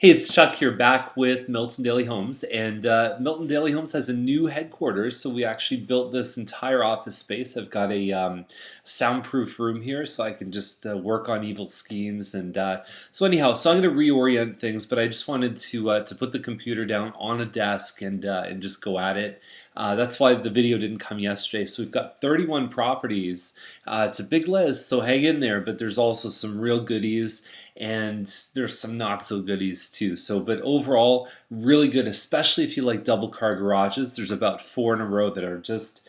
Hey, it's Chuck here back with Milton Daily Homes, and Milton Daily Homes has a new headquarters. So we actually built this entire office space. I've got a soundproof room here, so I can just work on evil schemes. And so anyhow, so I'm going to reorient things, but I just wanted to put the computer down on a desk and just go at it. That's why the video didn't come yesterday. So we've got 31 properties. It's a big list, so hang in there. But there's also some real goodies and there's some not so goodies too. So, but overall, really good, especially if you like double car garages. There's about four in a row that are just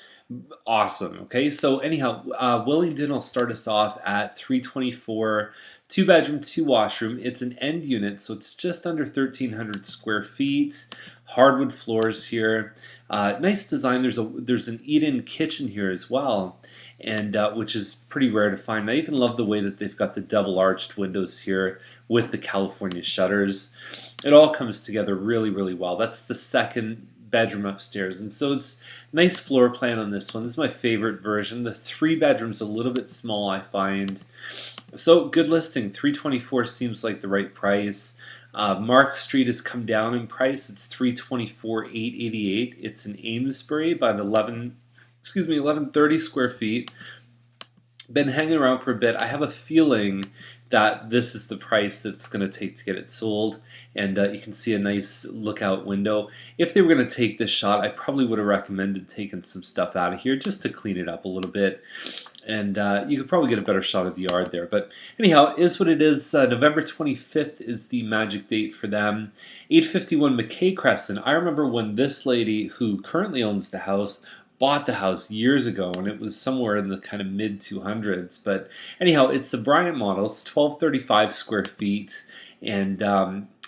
awesome. Okay, so anyhow, Wellington will start us off at 324, two bedroom, two washroom. It's an end unit, so it's just under 1,300 square feet. Hardwood floors here. Nice design. There's an eat-in kitchen here as well, and which is pretty rare to find. I even love the way that they've got the double arched windows here with the California shutters. It all comes together really, really well. That's the second bedroom upstairs, and so it's nice floor plan on this one. This is my favorite version. The three bedrooms a little bit small, I find. So good listing. 324 seems like the right price. Mark Street has come down in price. It's 324 888. It's in Amesbury, about 1130 square feet. Been hanging around for a bit. I have a feeling that this is the price that's going to take to get it sold, and you can see a nice lookout window. If they were going to take this shot, I probably would have recommended taking some stuff out of here just to clean it up a little bit, and you could probably get a better shot of the yard there. But anyhow, it is what it is. November 25th is the magic date for them. 851 McKay Crescent. I remember when this lady, who currently owns the house, bought the house years ago, and it was somewhere in the kind of mid 200s. But anyhow, it's a Bryant model. It's 1235 square feet, and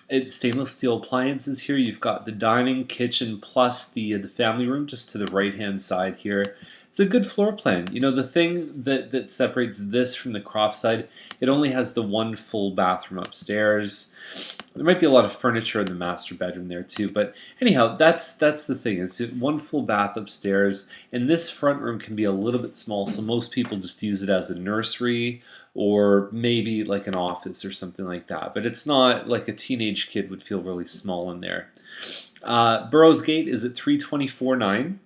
it's stainless steel appliances here. You've got the dining, kitchen, plus the family room just to the right hand side here. It's a good floor plan. You know, the thing that separates this from the Croft side, it only has the one full bathroom upstairs. There might be a lot of furniture in the master bedroom there too, but anyhow, that's the thing. It's one full bath upstairs, and this front room can be a little bit small, so most people just use it as a nursery or maybe like an office or something like that. But it's not like a teenage kid would feel really small in there. Burroughs Gate is at 324.9.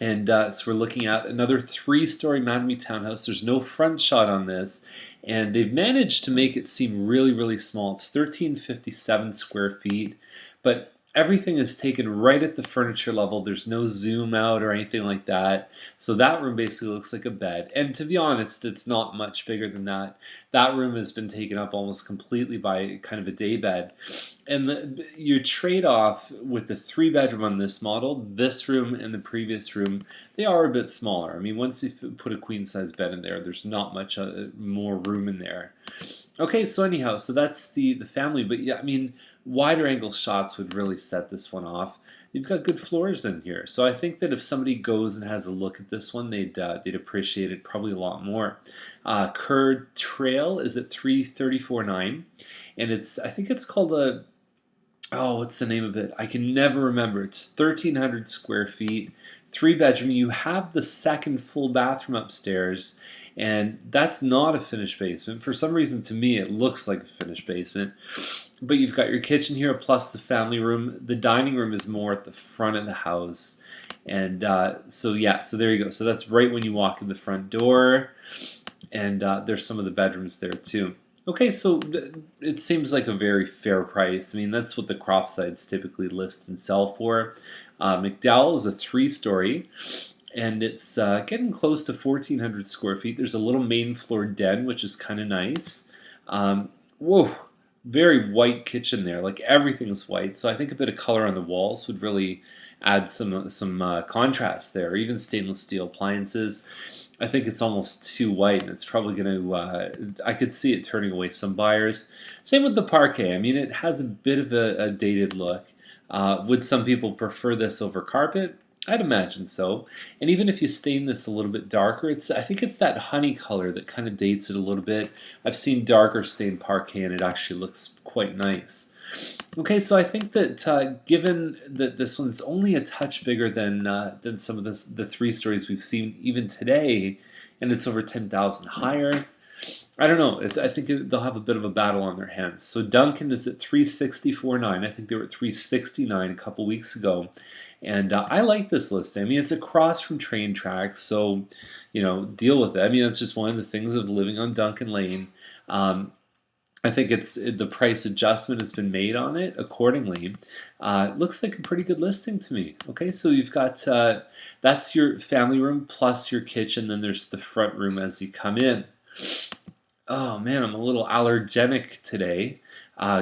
And so we're looking at another three-story Mattamy townhouse. There's no front shot on this, and they've managed to make it seem really, really small. It's 1,357 square feet, but everything is taken right at the furniture level. There's no zoom out or anything like that. So that room basically looks like a bed. And to be honest, it's not much bigger than that. That room has been taken up almost completely by kind of a day bed. And your trade-off with the three bedroom on this model, this room and the previous room, they are a bit smaller. I mean, once you put a queen size bed in there, there's not much more room in there. Okay, so anyhow, so that's the family. But yeah, I mean, wider angle shots would really set this one off. You've got good floors in here, so I think that if somebody goes and has a look at this one, they'd appreciate it probably a lot more. Kerr Trail is at 334.9, and I think it's called a, oh, what's the name of it? I can never remember. It's 1,300 square feet, three bedroom. You have the second full bathroom upstairs, and that's not a finished basement. For some reason, to me, it looks like a finished basement. But you've got your kitchen here plus the family room. The dining room is more at the front of the house. And so yeah, so there you go. So that's right when you walk in the front door. And there's some of the bedrooms there too. Okay, so it seems like a very fair price. I mean, that's what the Croft sides typically list and sell for. McDowell is a three-story, and it's getting close to 1,400 square feet. There's a little main floor den, which is kind of nice. Whoa, very white kitchen there. Like everything's white, so I think a bit of color on the walls would really add some contrast there. Even stainless steel appliances. I think it's almost too white, and it's probably going to, I could see it turning away some buyers. Same with the parquet. I mean, it has a bit of a dated look. Would some people prefer this over carpet? I'd imagine so. And even if you stain this a little bit darker, I think it's that honey color that kind of dates it a little bit. I've seen darker stained parquet, and it actually looks quite nice. Okay, so I think that given that this one's only a touch bigger than some of the three stories we've seen even today, and it's over 10,000 higher, I don't know. I think they'll have a bit of a battle on their hands. So Duncan is at 364.9. I think they were at 369 a couple weeks ago, and I like this listing. I mean, it's across from train tracks, so deal with it. I mean, that's just one of the things of living on Duncan Lane. Um, I think the price adjustment has been made on it accordingly. It looks like a pretty good listing to me. Okay, so you've got that's your family room plus your kitchen. Then there's the front room as you come in. Oh man, I'm a little allergenic today.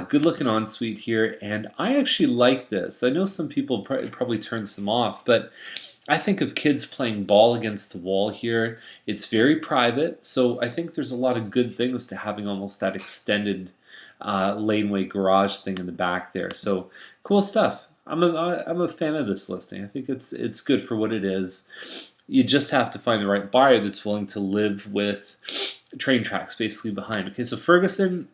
Good looking ensuite here, and I actually like this. I know some people probably turns them off, but I think of kids playing ball against the wall here. It's very private, so I think there's a lot of good things to having almost that extended laneway garage thing in the back there. So cool stuff. I'm a fan of this listing. I think it's good for what it is. You just have to find the right buyer that's willing to live with train tracks basically behind. Okay, so Ferguson,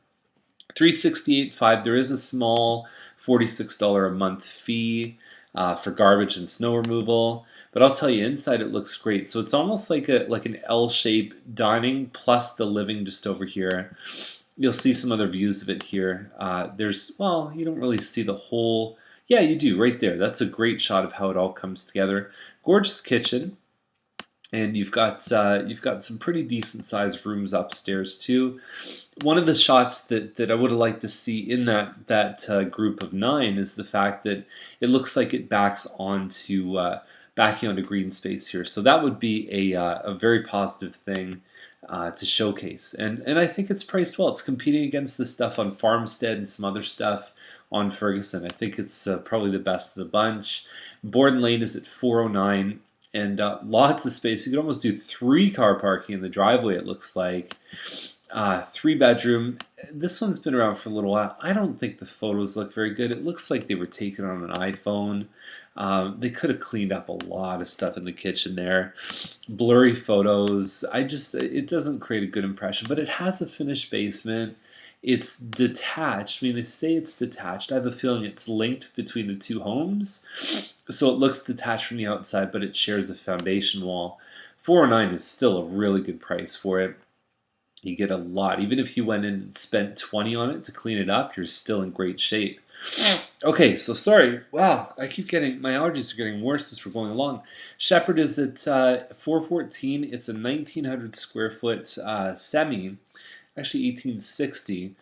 368.5. There is a small $46 a month fee for garbage and snow removal, but I'll tell you, inside it looks great. So it's almost like an L-shaped dining plus the living just over here. You'll see some other views of it here. Well, you don't really see the whole. Yeah, you do right there. That's a great shot of how it all comes together. Gorgeous kitchen. And you've got some pretty decent sized rooms upstairs too. One of the shots that I would have liked to see in that group of 9 is the fact that it looks like it backing onto green space here. So that would be a very positive thing to showcase. And I think it's priced well. It's competing against the stuff on Farmstead and some other stuff on Ferguson. I think it's probably the best of the bunch. Borden Lane is at 409. And lots of space. You could almost do 3 car parking in the driveway, it looks like. 3 bedroom. This one's been around for a little while. I don't think the photos look very good. It looks like they were taken on an iPhone. They could have cleaned up a lot of stuff in the kitchen there. Blurry photos. It doesn't create a good impression, but it has a finished basement. It's detached. I mean, they say it's detached. I have a feeling it's linked between the 2 homes. So it looks detached from the outside, but it shares the foundation wall. 409 is still a really good price for it. You get a lot. Even if you went in and spent 20 on it to clean it up, you're still in great shape. Okay, so sorry. Wow, my allergies are getting worse as we're going along. Shepherd is at 414. It's a 1,900 square foot semi. Actually 1860,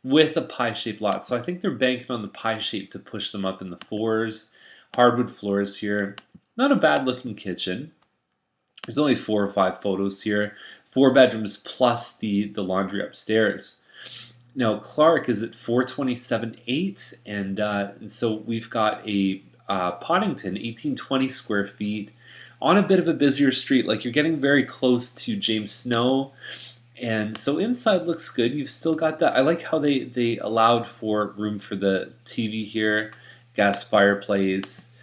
with a pie-shaped lot. So I think they're banking on the pie shape to push them up in the 4s. Hardwood floors here. Not a bad-looking kitchen. There's only 4 or 5 photos here. 4 bedrooms plus the laundry upstairs. Now Clark is at 427.8, and so we've got a Poddington, 1820 square feet, on a bit of a busier street. Like you're getting very close to James Snow. And so inside looks good. You've still got that. I like how they allowed for room for the TV here, gas fireplace.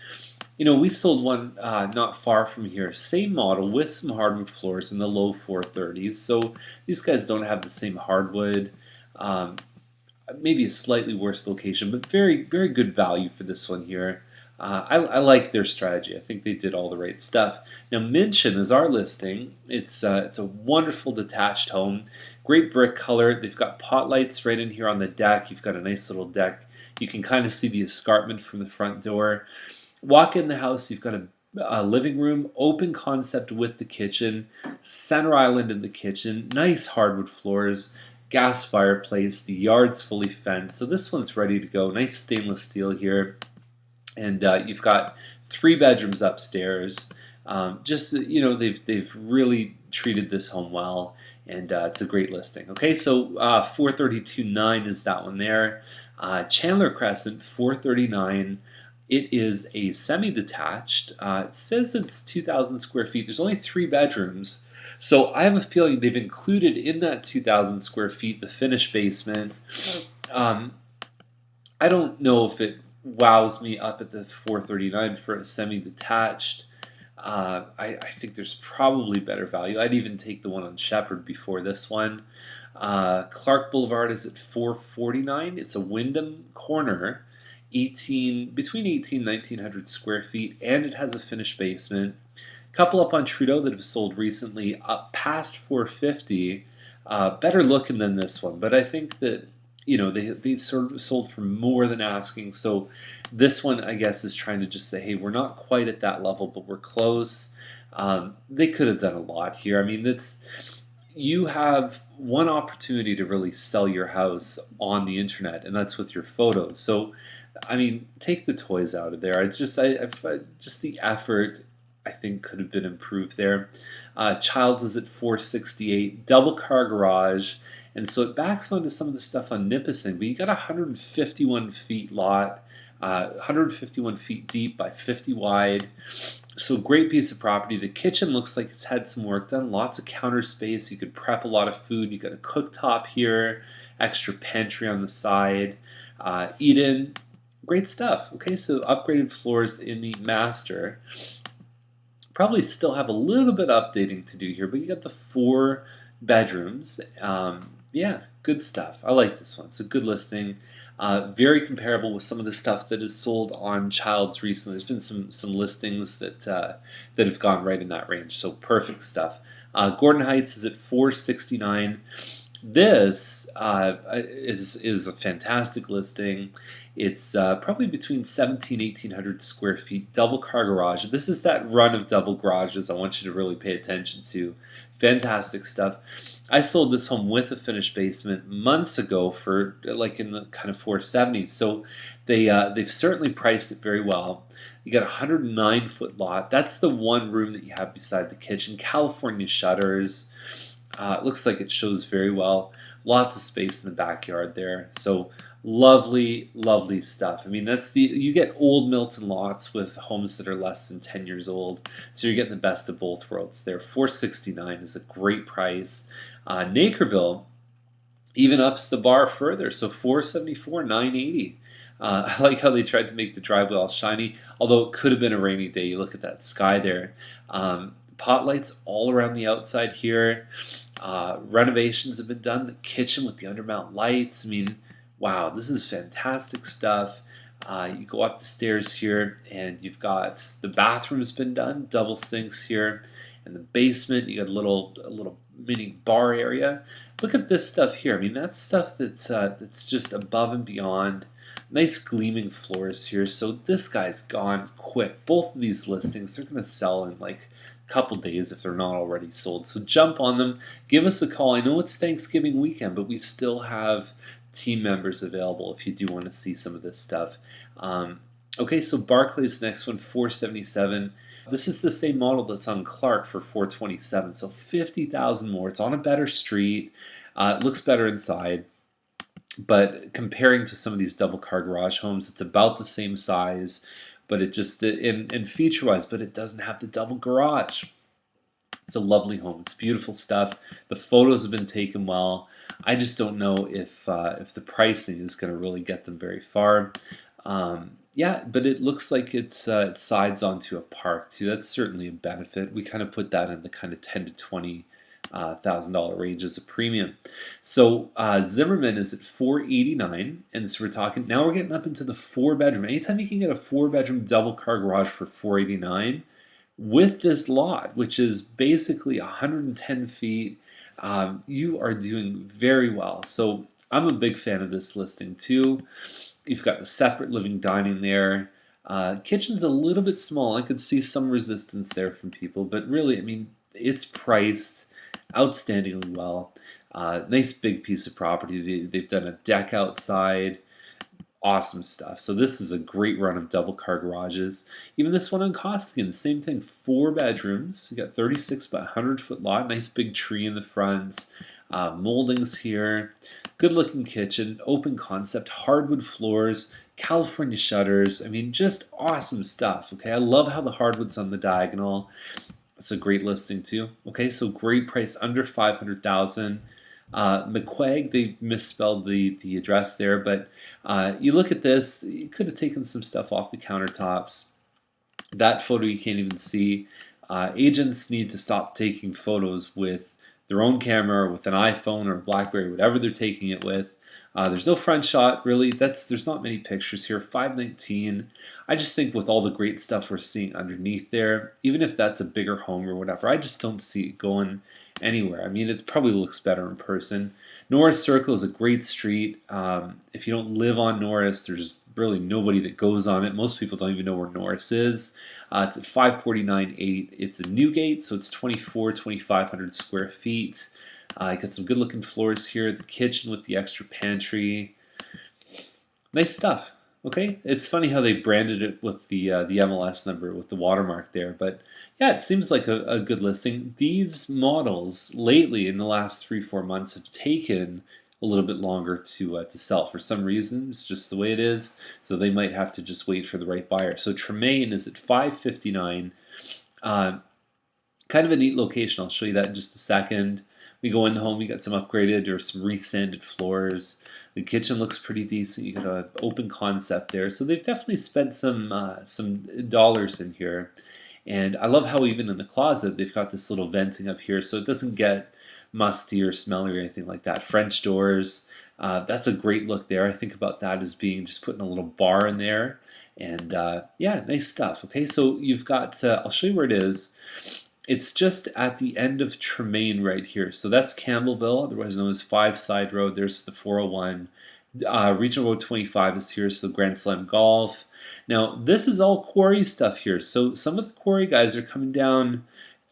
We sold one not far from here, same model with some hardwood floors in the low 430s. So these guys don't have the same hardwood. Maybe a slightly worse location, but very, very good value for this one here. I like their strategy. I think they did all the right stuff. Now, Minchin is our listing. It's a wonderful detached home. Great brick color. They've got pot lights right in here on the deck. You've got a nice little deck. You can kind of see the escarpment from the front door. Walk in the house. You've got a living room, open concept with the kitchen, center island in the kitchen, nice hardwood floors, gas fireplace. The yard's fully fenced. So this one's ready to go. Nice stainless steel here. And you've got 3 bedrooms upstairs. They've really treated this home well, and it's a great listing. Okay, so 432.9 is that one there. Chandler Crescent, 439. It is a semi-detached. It says it's 2,000 square feet. There's only 3 bedrooms. So I have a feeling they've included in that 2,000 square feet the finished basement. I don't know if it wows me up at the 439 for a semi-detached. I think there's probably better value. I'd even take the one on Shepherd before this one. Clark Boulevard is at 449. It's a Wyndham corner, between 18 and 1,900 square feet, and it has a finished basement. Couple up on Trudeau that have sold recently up past 450. better looking than this one, but I think that they sort of sold for more than asking. So this one, I guess, is trying to just say, hey, we're not quite at that level, but we're close. They could have done a lot here. I mean, that's you have one opportunity to really sell your house on the internet, and that's with your photos. So, I mean, take the toys out of there. It's just just the effort I think could have been improved there. Childs is at 468, double car garage, and so it backs onto some of the stuff on Nipissing. But you got a 151 feet lot, 151 feet deep by 50 wide. So great piece of property. The kitchen looks like it's had some work done. Lots of counter space. You could prep a lot of food. You got a cooktop here, extra pantry on the side. Eat-in, great stuff. Okay, so upgraded floors in the master. Probably still have a little bit of updating to do here, but you got the 4 bedrooms. Yeah, good stuff. I like this one. It's a good listing. Very comparable with some of the stuff that is sold on Childs recently. There's been some listings that have gone right in that range. So perfect stuff. Gordon Heights is at 469. This is a fantastic listing. It's probably between 1,800 square feet, double car garage. This is that run of double garages I want you to really pay attention to. Fantastic stuff. I sold this home with a finished basement months ago for like in the kind of 470s. So they've certainly priced it very well. You got a 109-foot lot. That's the one room that you have beside the kitchen. California shutters. It looks like it shows very well. Lots of space in the backyard there. So lovely, lovely stuff. I mean, you get old Milton lots with homes that are less than 10 years old. So you're getting the best of both worlds there. 469 is a great price. Nakerville even ups the bar further. So 474, 980. I like how they tried to make the driveway all shiny, although it could have been a rainy day. You look at that sky there. Pot lights all around the outside here. Renovations have been done. The kitchen with the undermount lights. I mean, wow, this is fantastic stuff. You go up the stairs here, and you've got the bathroom's been done, double sinks here, and the basement. You got a little mini bar area. Look at this stuff here. I mean, that's stuff that's just above and beyond. Nice gleaming floors here. So this guy's gone quick. Both of these listings, they're going to sell in like couple days if they're not already sold. So jump on them. Give us a call. I know it's Thanksgiving weekend, but we still have team members available if you do want to see some of this stuff. Okay, so Barclay's next one, 477. This is the same model that's on Clark for 427. So 50,000 more. It's on a better street. It looks better inside. But comparing to some of these double car garage homes, it's about the same size. But it just, in feature-wise, but it doesn't have the double garage. It's a lovely home. It's beautiful stuff. The photos have been taken well. I just don't know if the pricing is going to really get them very far. Yeah, but it looks like it sides onto a park too. That's certainly a benefit. We kind of put that in the kind of 10 to 20 $1,000 range as a premium. So Zimmerman is at 489, and so we're talking now. We're getting up into the 4-bedroom. Anytime you can get a 4-bedroom double car garage for 489 with this lot, which is basically 110 feet, you are doing very well. So I'm a big fan of this listing too. You've got the separate living dining there. Kitchen's a little bit small. I could see some resistance there from people, but really, I mean, it's priced outstandingly well. Nice big piece of property. They've done a deck outside. Awesome stuff. So this is a great run of double car garages. Even this one on Costigan, same thing, 4 bedrooms. You got 36 by 100-foot lot. Nice big tree in the front. Moldings here. Good looking kitchen. Open concept. Hardwood floors. California shutters. I mean, just awesome stuff. Okay, I love how the hardwood's on the diagonal. It's a great listing too. Okay, so great price, under $500,000. McQuaig, they misspelled the address there, but you look at this, you could have taken some stuff off the countertops. That photo you can't even see. Agents need to stop taking photos with their own camera or with an iPhone or a BlackBerry, whatever they're taking it with. There's no front shot, really. There's not many pictures here. 519. I just think with all the great stuff we're seeing underneath there, even if that's a bigger home or whatever, I just don't see it going anywhere. I mean, it probably looks better in person. Norris Circle is a great street. If you don't live on Norris, there's really nobody that goes on it. Most people don't even know where Norris is. It's at 549.8. It's in Newgate, so it's 2,500 square feet. Got some good looking floors here. The kitchen with the extra pantry. Nice stuff. Okay, it's funny how they branded it with the MLS number with the watermark there, but yeah, it seems like a good listing. These models lately in the last 3-4 months have taken a little bit longer to sell for some reason. It's just the way it is, so they might have to just wait for the right buyer. So Tremaine is at 559. Kind of a neat location. I'll show you that in just a second. We go in the home, we got some upgraded or some resanded floors. The kitchen looks pretty decent. You got an open concept there. So they've definitely spent some dollars in here. And I love how even in the closet they've got this little venting up here so it doesn't get musty or smelly or anything like that. French doors. That's a great look there. I think about that as being just putting a little bar in there. And yeah, nice stuff. Okay, so you've got, I'll show you where it is. It's just at the end of Tremaine right here. So that's Campbellville, otherwise known as 5 Side Road. There's the 401. Regional Road 25 is here, so Grand Slam Golf. Now, this is all quarry stuff here. So some of the quarry guys are coming down,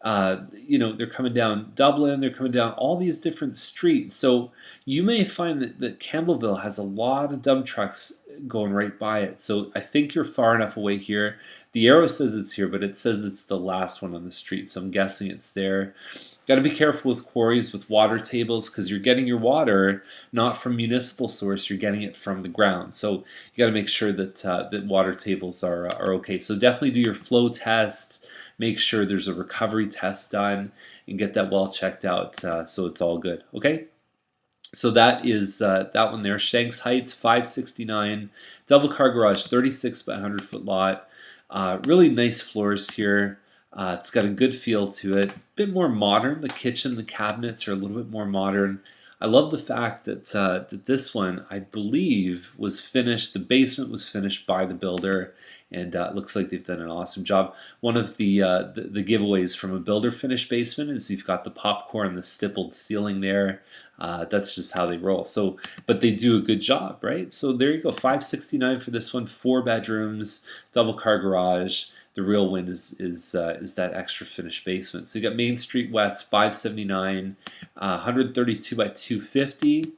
they're coming down Dublin, they're coming down all these different streets. So you may find that Campbellville has a lot of dump trucks going right by it. So I think you're far enough away here. The arrow says it's here, but it says it's the last one on the street, so I'm guessing it's there. Got to be careful with quarries, with water tables, because you're getting your water not from municipal source, you're getting it from the ground. So you got to make sure that that water tables are okay. So definitely do your flow test. Make sure there's a recovery test done, and get that well checked out so it's all good. Okay. So that is that one there. Shanks Heights, 569, double car garage, 36 by 100 foot lot. Really nice floors here. It's got a good feel to it. A bit more modern. The kitchen, the cabinets are a little bit more modern. I love the fact that that this one, I believe, was finished. The basement was finished by the builder, and it looks like they've done an awesome job. One of the giveaways from a builder finished basement is you've got the popcorn, the stippled ceiling there. That's just how they roll. So, but they do a good job, right? So there you go, 569 for this one. 4 bedrooms, double car garage. The real win is that extra finished basement. So you got Main Street West, 579, 132 by 250.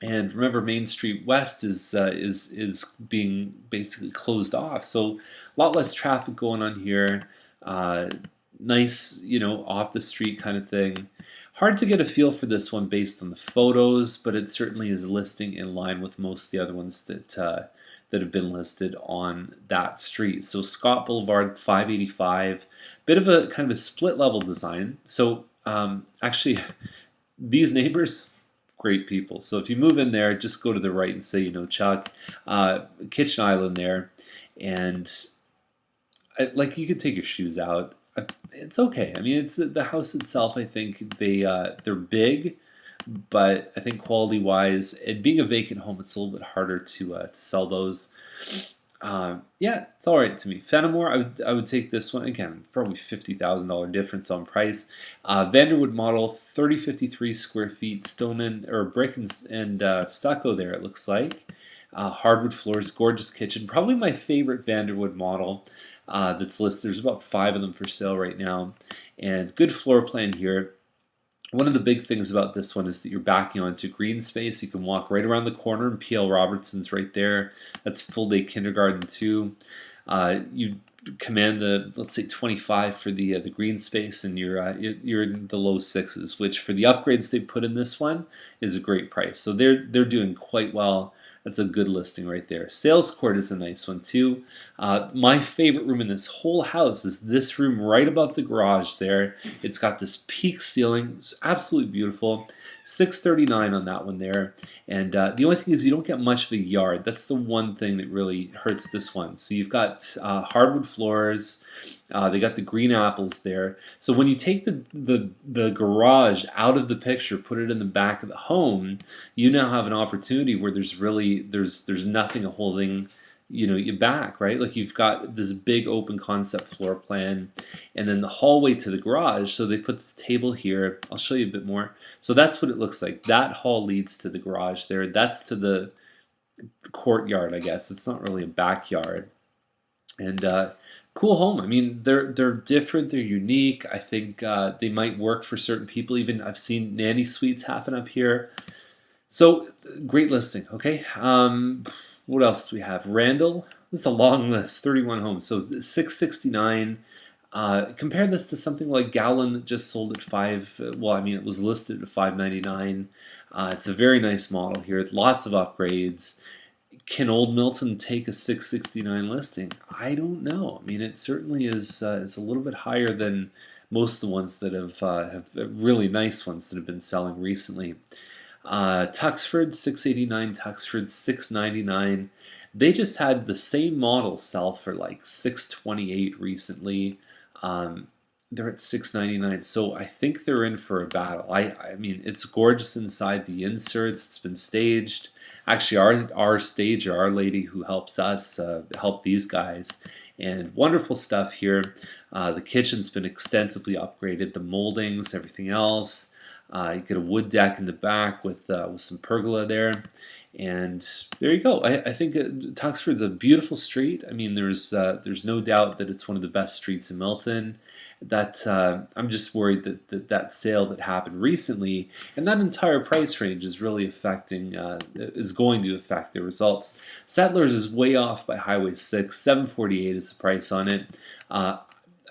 And remember, Main Street West is being basically closed off, so a lot less traffic going on here. Nice, off the street kind of thing. Hard to get a feel for this one based on the photos, but it certainly is listing in line with most of the other ones that have been listed on that street. So Scott Boulevard, 585. Bit of a kind of a split level design. So actually, these neighbors, great people. So if you move in there, just go to the right and say, Chuck. Kitchen island there, and you could take your shoes out. It's okay. I mean, it's the house itself. I think they're big, but I think quality wise, and being a vacant home, it's a little bit harder to sell those. Yeah, it's all right to me. Fenimore, I would take this one again. Probably $50,000 difference on price. Vanderwood model, 3053 square feet, stone or brick and stucco there. It looks like hardwood floors, gorgeous kitchen. Probably my favorite Vanderwood model that's listed. There's about 5 of them for sale right now, and good floor plan here. One of the big things about this one is that you're backing onto green space. You can walk right around the corner, and P.L. Robertson's right there. That's full day kindergarten too. You command let's say 25 for the green space, and you're in the low 6s, which for the upgrades they put in this one is a great price. So they're doing quite well. That's a good listing right there. Sales court is a nice one too. My favorite room in this whole house is this room right above the garage there. It's got this peak ceiling. It's absolutely beautiful. $639 on that one there. And the only thing is you don't get much of a yard. That's the one thing that really hurts this one. So you've got hardwood floors. They got the green apples there. So when you take the garage out of the picture, put it in the back of the home, you now have an opportunity where there's nothing holding you back, right? Like you've got this big open concept floor plan, and then the hallway to the garage. So they put the table here. I'll show you a bit more. So that's what it looks like. That hall leads to the garage there. That's to the courtyard, I guess. It's not really a backyard. And cool home. I mean, they're different. They're unique. I think they might work for certain people. Even I've seen nanny suites happen up here. So it's a great listing. Okay. What else do we have? Randall. This is a long list. 31 homes. So 669. Compare this to something like Gallon that just sold at five. Well, I mean, it was listed at 599. It's a very nice model here. Lots of upgrades. Can Old Milton take a 669 listing? I don't know. I mean, it certainly is a little bit higher than most of the ones that have really nice ones that have been selling recently. Tuxford 689, Tuxford 699. They just had the same model sell for like 628 recently. They're at 699, so I think they're in for a battle. I mean, it's gorgeous inside the inserts. It's been staged. Actually, our stager, our lady who helps us help these guys, and wonderful stuff here. The kitchen's been extensively upgraded. The moldings, everything else. You get a wood deck in the back with some pergola there, and there you go. I think Tuxford's a beautiful street. I mean, there's no doubt that it's one of the best streets in Milton. That I'm just worried that sale that happened recently and that entire price range is really affecting is going to affect the results. Settlers is way off by Highway 6. 748 is the price on it. I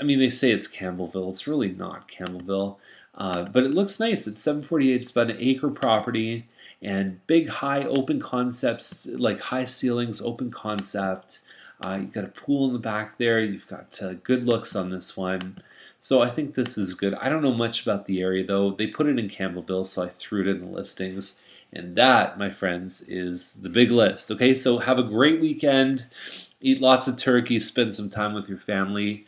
mean, they say it's Campbellville. It's really not Campbellville. But it looks nice. It's 748. It's about an acre property and big, high, open concepts, like high ceilings, open concept. You've got a pool in the back there. You've got good looks on this one. So I think this is good. I don't know much about the area, though. They put it in Campbellville, so I threw it in the listings. And that, my friends, is the big list. Okay, so have a great weekend. Eat lots of turkey. Spend some time with your family.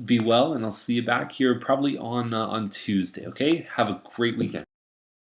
Be well, and I'll see you back here probably on Tuesday. Okay, have a great weekend.